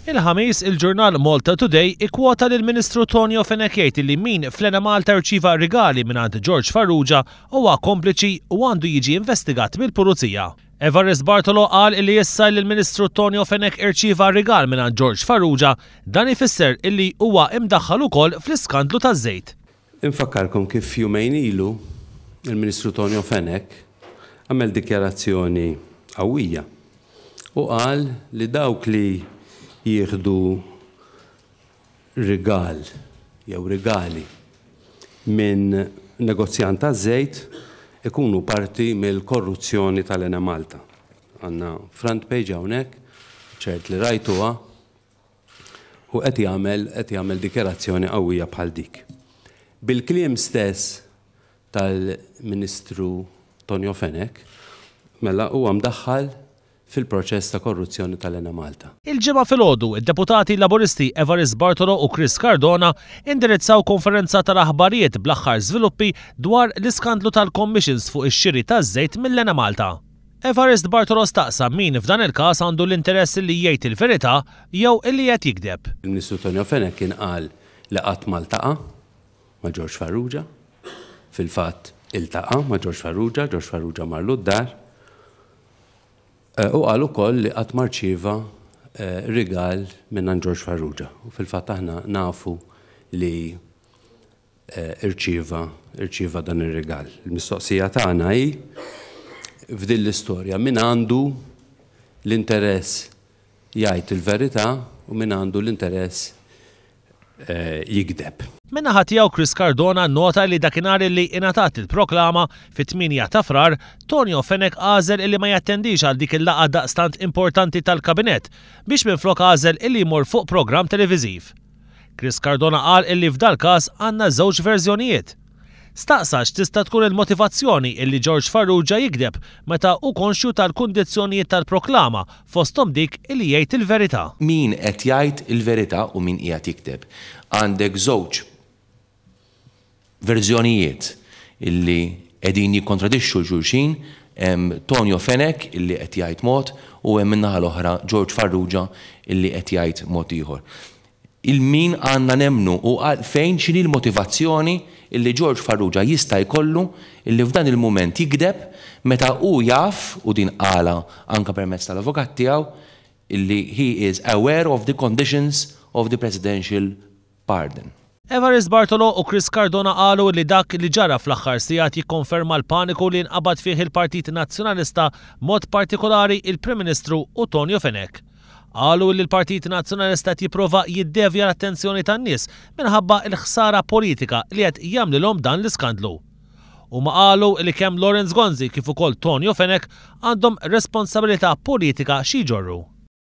Il-ħamis il-ġurnal Malta Today ikkwota lill-Ministru Tonio Fenech jgħid li min fl-Enemalta rċieva rigali mingħand George Farrugia huwa kompliċi u għandu jiġi investigat mill-Pulizija. Evarist Bartolo qal li issa lill-Ministru Tonio Fenech irċieva rigal mingħand George Farrugia dan ifisser illi huwa imdaħħal ukoll fl-iskandlu taż-żejt. Infakkarkom kif jumejn ilu il-Ministru Tonio Fenech għamel dikjarazzjoni qawwija u qal li dawk li jieħdu rigal jew rigali minn negozjant taż-żejt ikunu parti mill-korruzzjoni tal-Enemalta. Għandna front page hawnhekk ċert li rajtuha u qed jagħmel dikjarazzjoni qawwija bħal dik. Bil-kliem stess tal-Ministru Tonio Fenech mela huwa mdaħħal fil-proċess ta' korruzzjoni tal-Enemalta. Il-ġimgħa filgħodu id-deputati Laburisti Evarist Bartolo u Chris Cardona indirizzaw konferenza tal-aħbarijiet bl-aħħar żviluppi dwar l-iskandlu tal-commissions fuq ix-xiri taż-żejt mill-Enemalta. Evarist Bartolo staqsa min f'dan il-każ għandu l-interess li jgħid il-verità jew illi qed jikdeb. Il-Ministru Tonio Fenech kien qal li qatt maltaqa' ma' George Farrugia, fil-fatt iltaqa' ma' George Farrugia marlu d-dar. U qal ukoll li qatt ma rċieva rigal minn George Farrugia. U fil-fatt aħna nafu li irċieva dan ir-rigal. Il-mistoqsija tagħna hi f'din l-istorja min għandu l-interess jgħid il-verità u min għandu l-interess jikdeb. Min-naħa tiegħu Chris Cardona nota li dakinhar li ingħatat il-proklama fit-8 ta' frar, Tonio Fenech għażel illi ma jattendix għal dik il-laqgħa daqstant importanti tal-kabinett biex minflok għażel illi jmur fuq programm televiżiv. Chris Cardona qal illi f'dal każ għandna żewġ verżjonijiet. Staqsa x'tista' tkun il-motivazzjoni illi George Farrugia jikdeb meta hu konxju tal-kundizzjonijiet tal-proklama fosthom dik illi jgħid il-verità. Min qed jgħid il-verità u min qiegħed jikteb. Għandek żewġ verżjonijiet illi qegħdin jikkontradixxu l-xulxin, hemm Tonio Fenech illi qed jgħid mod u hemm min-naħa l-oħra George Farrugia illi qed jgħid mod ieħor. Il-min għandna nemmnu u fejn x'inhi l-motivazzjoni illi George Farrugia jista' jkollu illi f'dan il-mument jikdeb meta hu jaf u din qala anke permezz tal-avukat tiegħu illi he is aware of the conditions of the presidential pardon. Evarist Bartolo u Chris Cardona qalu li dak li ġara fl-aħħar sigħat jikkonferma l-paniku li nqabad fih il-Partit Nazzjonalista mod partikolari il-Prim Ministru u Tonio Fenech. Qalu li l-Partit Nazzjonalista jipprova jiddevja l-attenzjoni tan-nies minħabba l-ħsara politika li qed jagħmlilhom dan l-iskandlu. Huma qalu li kemm Lawrence Gonzi kif ukoll Tonio Fenech għandhom responsabilità politika xi jġorru.